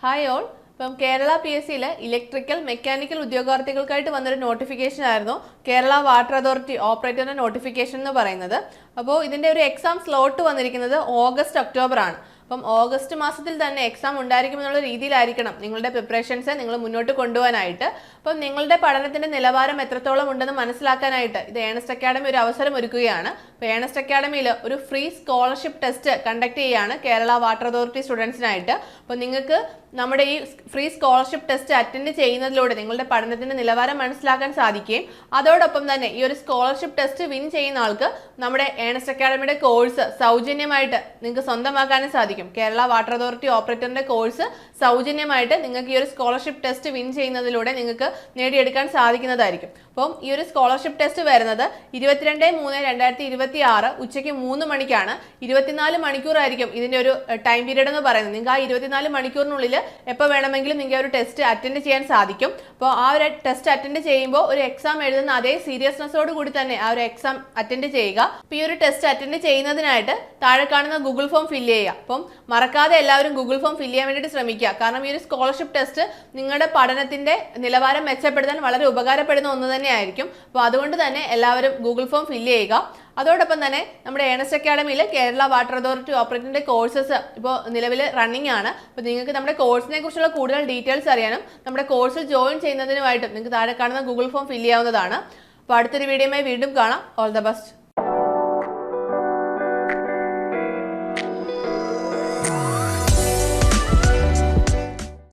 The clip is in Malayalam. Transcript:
Hi all. ഇപ്പം കേരള PSC ഇലക്ട്രിക്കൽ മെക്കാനിക്കൽ ഉദ്യോഗാർത്ഥികൾക്കായിട്ട് വന്നൊരു നോട്ടിഫിക്കേഷൻ ആയിരുന്നു കേരള വാട്ടർ അതോറിറ്റി ഓപ്പറേറ്ററിന്റെ നോട്ടിഫിക്കേഷൻ എന്ന് പറയുന്നത്. അപ്പോൾ ഇതിന്റെ ഒരു എക്സാം സ്ലോട്ട് വന്നിരിക്കുന്നത് ഓഗസ്റ്റ് ഒക്ടോബർ ആണ്. അപ്പം ഓഗസ്റ്റ് മാസത്തിൽ തന്നെ എക്സാം ഉണ്ടായിരിക്കുമെന്നുള്ള രീതിയിലായിരിക്കണം നിങ്ങളുടെ പ്രിപ്പറേഷൻസ് നിങ്ങൾ മുന്നോട്ട് കൊണ്ടുപോകാനായിട്ട്. അപ്പം നിങ്ങളുടെ പഠനത്തിന്റെ നിലവാരം എത്രത്തോളം ഉണ്ടെന്ന് മനസ്സിലാക്കാനായിട്ട് ഇത് ഏണസ്റ്റ് അക്കാഡമി ഒരു അവസരം ഒരുക്കുകയാണ്. അപ്പോൾ ഏണസ്റ്റ് അക്കാഡമിയിൽ ഒരു ഫ്രീ സ്കോളർഷിപ്പ് ടെസ്റ്റ് കണ്ടക്ട് ചെയ്യുകയാണ് കേരള വാട്ടർ അതോറിറ്റി സ്റ്റുഡൻസിനായിട്ട്. അപ്പോൾ നിങ്ങൾക്ക് നമ്മുടെ ഈ ഫ്രീ സ്കോളർഷിപ്പ് ടെസ്റ്റ് അറ്റൻഡ് ചെയ്യുന്നതിലൂടെ നിങ്ങളുടെ പഠനത്തിന്റെ നിലവാരം മനസ്സിലാക്കാൻ സാധിക്കുകയും അതോടൊപ്പം തന്നെ ഈ ഒരു സ്കോളർഷിപ്പ് ടെസ്റ്റ് വിൻ ചെയ്യുന്ന ആൾക്ക് നമ്മുടെ ഏണസ്റ്റ് അക്കാഡമിയുടെ കോഴ്സ് സൗജന്യമായിട്ട് നിങ്ങൾക്ക് സ്വന്തമാക്കാനും സാധിക്കും. കേരള വാട്ടർ അതോറിറ്റി ഓപ്പറേറ്ററിന്റെ കോഴ്സ് സൗജന്യമായിട്ട് നിങ്ങൾക്ക് ഈ ഒരു സ്കോളർഷിപ്പ് ടെസ്റ്റ് വിൻ ചെയ്യുന്നതിലൂടെ നിങ്ങൾക്ക് നേടിയെടുക്കാൻ സാധിക്കുന്നതായിരിക്കും. അപ്പം ഈ ഒരു സ്കോളർഷിപ്പ് ടെസ്റ്റ് വരുന്നത് 22/3/2026 ഉച്ചയ്ക്ക് 3 മണിക്കാണ്. 24 മണിക്കൂറായിരിക്കും ഇതിന്റെ ഒരു ടൈം പീരീഡ് എന്ന് പറയുന്നത്. നിങ്ങൾക്ക് ആ 24 മണിക്കൂറിനുള്ളിൽ എപ്പോൾ വേണമെങ്കിലും നിങ്ങൾക്ക് ഒരു ടെസ്റ്റ് അറ്റൻഡ് ചെയ്യാൻ സാധിക്കും. അപ്പോൾ ആ ഒരു ടെസ്റ്റ് അറ്റൻഡ് ചെയ്യുമ്പോൾ ഒരു എക്സാം എഴുതുന്ന അതേ സീരിയസ്നെസ്സോട് കൂടി തന്നെ ആ ഒരു എക്സാം അറ്റൻഡ് ചെയ്യുക. അപ്പോൾ ഈ ഒരു ടെസ്റ്റ് അറ്റൻഡ് ചെയ്യുന്നതിനായിട്ട് താഴെ കാണുന്ന ഗൂഗിൾ ഫോം ഫില്ല് ചെയ്യുക. അപ്പം മറക്കാതെ എല്ലാവരും ഗൂഗിൾ ഫോം ഫില്ല് ചെയ്യാൻ വേണ്ടിയിട്ട് ശ്രമിക്കുക. കാരണം ഈ ഒരു സ്കോളർഷിപ്പ് ടെസ്റ്റ് നിങ്ങളുടെ പഠനത്തിന്റെ നിലവാരം മെച്ചപ്പെടുത്താൻ വളരെ ഉപകാരപ്പെടുന്ന ഒന്ന് തന്നെയായിരിക്കും. അപ്പോൾ അതുകൊണ്ട് തന്നെ എല്ലാവരും ഗൂഗിൾ ഫോം ഫില്ല് ചെയ്യുക. അതോടൊപ്പം തന്നെ നമ്മുടെ ഏണസ്റ്റ് അക്കാഡമിയിൽ കേരള വാട്ടർ അതോറിറ്റി ഓപ്പറേറ്ററിന്റെ കോഴ്സസ് ഇപ്പോൾ നിലവിൽ റണ്ണിംഗ് ആണ്. അപ്പോൾ നിങ്ങൾക്ക് നമ്മുടെ കോഴ്സിനെ കുറിച്ചുള്ള കൂടുതൽ ഡീറ്റെയിൽസ് അറിയാനും നമ്മുടെ കോഴ്സിൽ ജോയിൻ ചെയ്യുന്നതിനുമായിട്ടും നിങ്ങൾക്ക് താഴെ കാണുന്ന ഗൂഗിൾ ഫോം ഫില്ല് ചെയ്യാവുന്നതാണ്. അപ്പോൾ അടുത്തൊരു വീഡിയോയുമായി വീണ്ടും കാണാം. All the best.